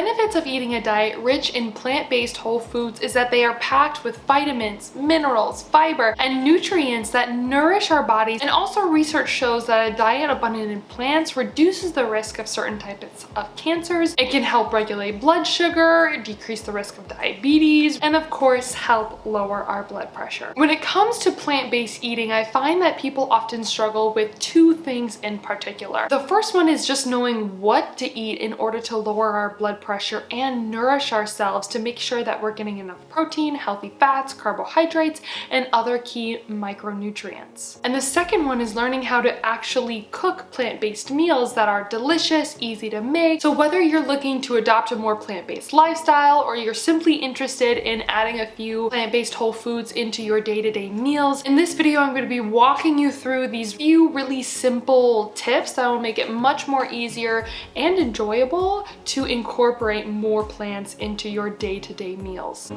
benefits of eating a diet rich in plant-based whole foods is that they are packed with vitamins, minerals, fiber, and nutrients that nourish our bodies. And also research shows that a diet abundant in plants reduces the risk of certain types of cancers. It can help regulate blood sugar, decrease the risk of diabetes, and of course help lower our blood pressure. When it comes to plant-based eating, I find that people often struggle with two things in particular. The first one is just knowing what to eat in order to lower our blood pressure and nourish ourselves to make sure that we're getting enough protein, healthy fats, carbohydrates, and other key micronutrients. And the second one is learning how to actually cook plant-based meals that are delicious, easy to make. So whether you're looking to adopt a more plant-based lifestyle or you're simply interested in adding a few plant-based whole foods into your day-to-day meals, in this video I'm going to be walking you through these few really simple tips that will make it much more easier and enjoyable to incorporate more plants into your day-to-day meals.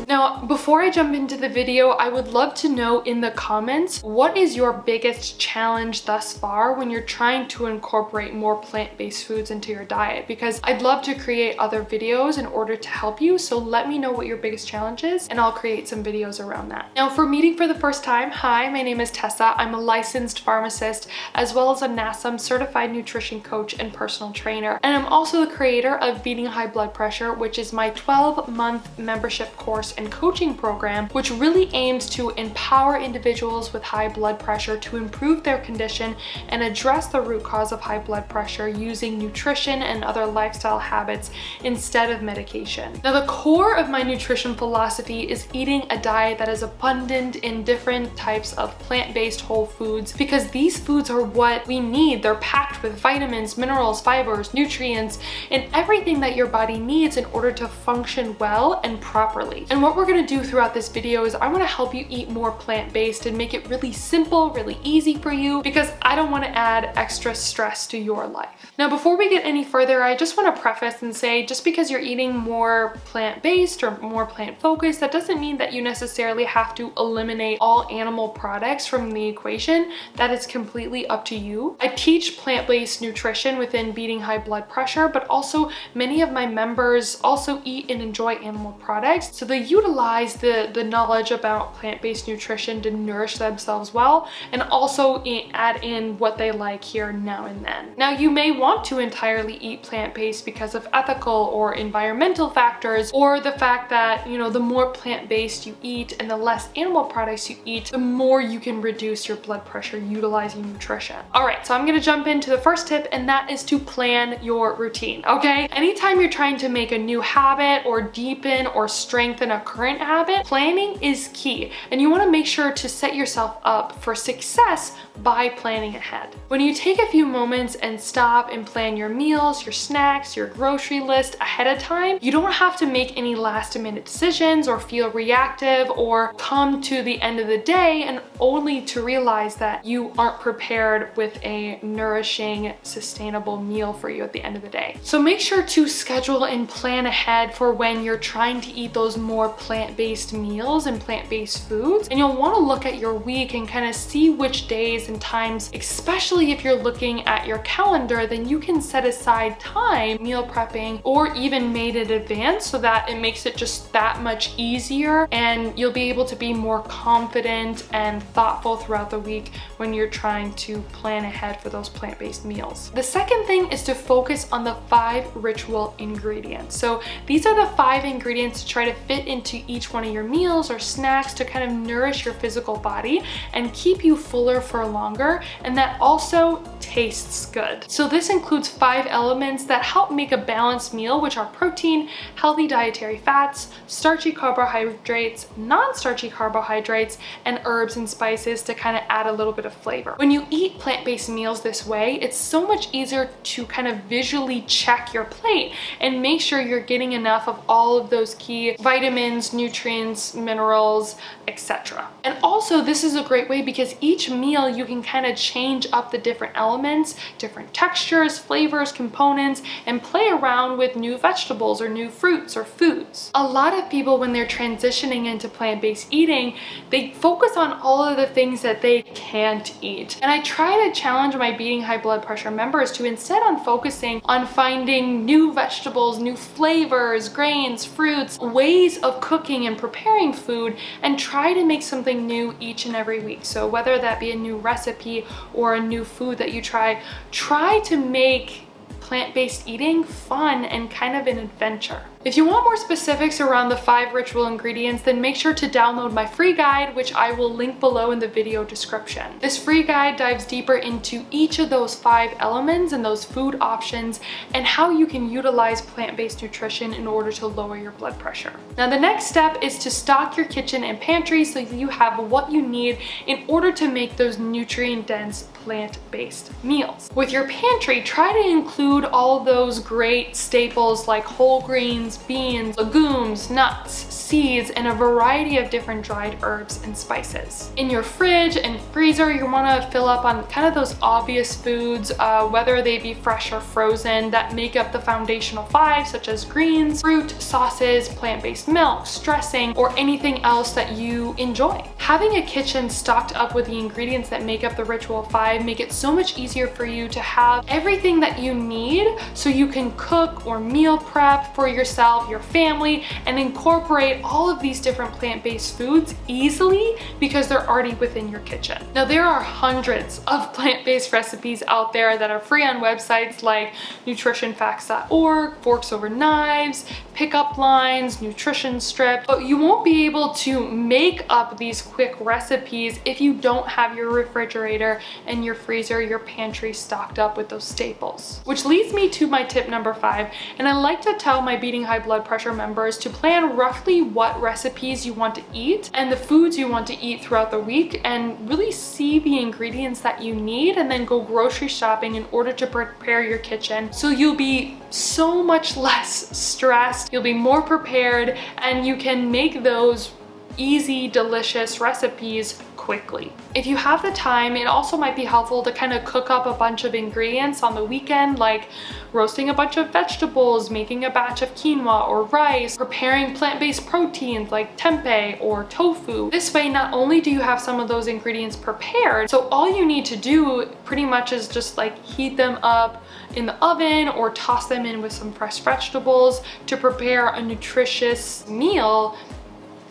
Now, before I jump into the video, I would love to know in the comments, what is your biggest challenge thus far when you're trying to incorporate more plant-based foods into your diet? Because I'd love to create other videos in order to help you, so let me know what your biggest challenge is and I'll create some videos around that. Now, for meeting for the first time, hi, my name is Tessa. I'm a licensed pharmacist as well as a NASM certified nutrition coach and personal trainer. And I'm also the creator of Beating High Blood Pressure, which is my 12-month membership course and coaching program, which really aims to empower individuals with high blood pressure to improve their condition and address the root cause of high blood pressure using nutrition and other lifestyle habits instead of medication. Now, the core of my nutrition philosophy is eating a diet that is abundant in different types of plant-based whole foods, because these foods are what we need. They're packed with vitamins, minerals, fibers, nutrients, and everything that your body needs in order to function well and properly. And what we're going to do throughout this video is I want to help you eat more plant-based and make it really simple, really easy for you, because I don't want to add extra stress to your life. Now, before we get any further, I just want to preface and say, just because you're eating more plant-based or more plant-focused, that doesn't mean that you necessarily have to eliminate all animal products from the equation. That is completely up to you. I teach plant-based nutrition within Beating High Blood Pressure, but also many of my members also eat and enjoy animal products, so they utilize the knowledge about plant-based nutrition to nourish themselves well, and also add in what they like here now and then. Now, you may want to entirely eat plant-based because of ethical or environmental factors, or the fact that, you know, the more plant-based you eat and the less animal products you eat, the more you can reduce your blood pressure utilizing nutrition. All right, so I'm gonna jump into the first tip, and that is to plan your routine, okay? Anytime you're trying to make a new habit or deepen or strengthen a current habit, planning is key, and you want to make sure to set yourself up for success by planning ahead. When you take a few moments and stop and plan your meals, your snacks, your grocery list ahead of time, you don't have to make any last-minute decisions or feel reactive or come to the end of the day and only to realize that you aren't prepared with a nourishing, sustainable meal for you at the end of the day. So make sure to schedule and plan ahead for when you're trying to eat those more plant-based meals and plant-based foods, and you'll want to look at your week and kind of see which days and times, especially if you're looking at your calendar, then you can set aside time meal prepping or even made in advance, so that it makes it just that much easier, and you'll be able to be more confident and thoughtful throughout the week when you're trying to plan ahead for those plant-based meals. The second thing is to focus on the 5 ritual ingredients. So these are the 5 ingredients to try to fit into each one of your meals or snacks to kind of nourish your physical body and keep you fuller for longer, and that also tastes good. So this includes 5 elements that help make a balanced meal, which are protein, healthy dietary fats, starchy carbohydrates, non-starchy carbohydrates, and herbs and spices to kind of add a little bit of flavor. When you eat plant-based meals this way, it's so much easier to kind of visually check your plate and make sure you're getting enough of all of those key vitamins, nutrients, minerals, etc. And also, this is a great way because each meal you can kind of change up the different elements elements, different textures, flavors, components, and play around with new vegetables or new fruits or foods. A lot of people, when they're transitioning into plant-based eating, they focus on all of the things that they can't eat. And I try to challenge my Beating High Blood Pressure members to instead on focusing on finding new vegetables, new flavors, grains, fruits, ways of cooking and preparing food, and try to make something new each and every week. So whether that be a new recipe or a new food that you try to make plant-based eating fun and kind of an adventure. If you want more specifics around the 5 ritual ingredients, then make sure to download my free guide, which I will link below in the video description. This free guide dives deeper into each of those 5 elements and those food options and how you can utilize plant-based nutrition in order to lower your blood pressure. Now, the next step is to stock your kitchen and pantry so you have what you need in order to make those nutrient-dense plant-based meals. With your pantry, try to include all those great staples like whole grains, beans, legumes, nuts, seeds, and a variety of different dried herbs and spices. In your fridge and freezer, you want to fill up on kind of those obvious foods, whether they be fresh or frozen, that make up the foundational 5, such as greens, fruit, sauces, plant-based milks, dressing, or anything else that you enjoy. Having a kitchen stocked up with the ingredients that make up the Ritual 5 make it so much easier for you to have everything that you need so you can cook or meal prep for yourself, your family, and incorporate all of these different plant-based foods easily because they're already within your kitchen. Now, there are hundreds of plant-based recipes out there that are free on websites like nutritionfacts.org, Forks Over Knives, Pickup Lines, Nutrition Strip, but you won't be able to make up these quick recipes if you don't have your refrigerator and your freezer, your pantry stocked up with those staples. Which leads me to my tip number 5, and I like to tell my Beating High Blood Pressure members to plan roughly what recipes you want to eat and the foods you want to eat throughout the week, and really see the ingredients that you need and then go grocery shopping in order to prepare your kitchen so you'll be so much less stressed, you'll be more prepared, and you can make those easy, delicious recipes quickly. If you have the time, it also might be helpful to kind of cook up a bunch of ingredients on the weekend, like roasting a bunch of vegetables, making a batch of quinoa or rice, preparing plant-based proteins like tempeh or tofu. This way, not only do you have some of those ingredients prepared, so all you need to do pretty much is just like heat them up in the oven or toss them in with some fresh vegetables to prepare a nutritious meal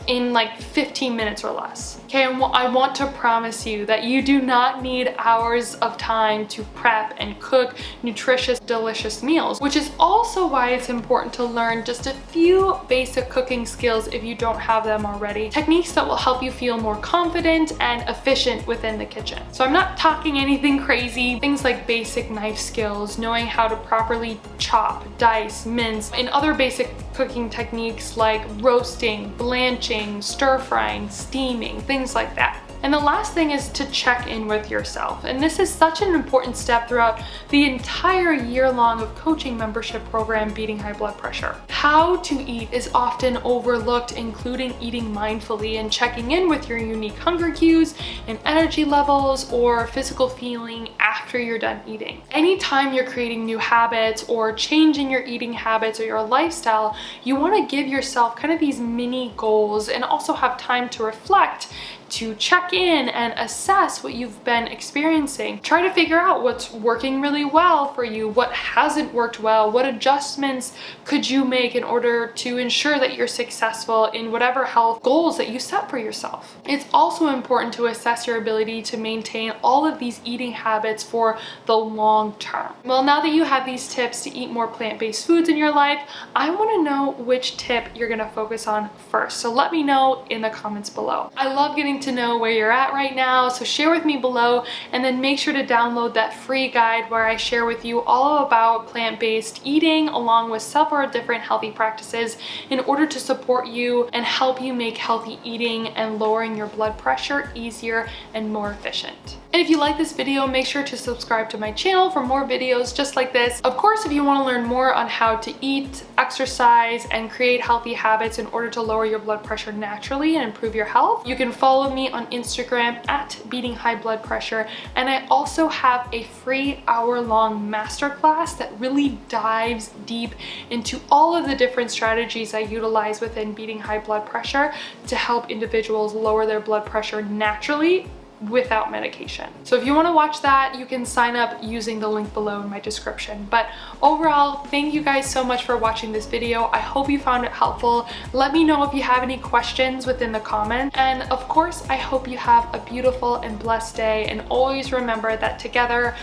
in like 15 minutes or less. Okay, and I want to promise you that you do not need hours of time to prep and cook nutritious, delicious meals, which is also why it's important to learn just a few basic cooking skills if you don't have them already. Techniques that will help you feel more confident and efficient within the kitchen. So I'm not talking anything crazy. Things like basic knife skills, knowing how to properly chop, dice, mince, and other basic cooking techniques like roasting, blanching, stir frying, steaming, things like that. And the last thing is to check in with yourself. And this is such an important step throughout the entire year-long of coaching membership program Beating High Blood Pressure. How to eat is often overlooked, including eating mindfully and checking in with your unique hunger cues and energy levels or physical feeling after you're done eating. Anytime you're creating new habits or changing your eating habits or your lifestyle, you want to give yourself kind of these mini goals and also have time to reflect, to check in and assess what you've been experiencing. Try to figure out what's working really well for you, what hasn't worked well, what adjustments could you make in order to ensure that you're successful in whatever health goals that you set for yourself. It's also important to assess your ability to maintain all of these eating habits for the long term. Well, now that you have these tips to eat more plant-based foods in your life, I want to know which tip you're going to focus on first. So let me know in the comments below. I love getting to know where you're at right now, so share with me below, and then make sure to download that free guide where I share with you all about plant-based eating along with several different healthy practices in order to support you and help you make healthy eating and lowering your blood pressure easier and more efficient. And if you like this video, make sure to subscribe to my channel for more videos just like this. Of course, if you want to learn more on how to eat, exercise, and create healthy habits in order to lower your blood pressure naturally and improve your health, you can follow me on Instagram at Beating High Blood Pressure. And I also have a free hour-long masterclass that really dives deep into all of the different strategies I utilize within beating high blood pressure to help individuals lower their blood pressure naturally without medication. So if you want to watch that, you can sign up using the link below in my description. But overall, thank you guys so much for watching this video. I hope you found it helpful. Let me know if you have any questions within the comments. And of course, I hope you have a beautiful and blessed day. And always remember that together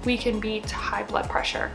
we can beat high blood pressure.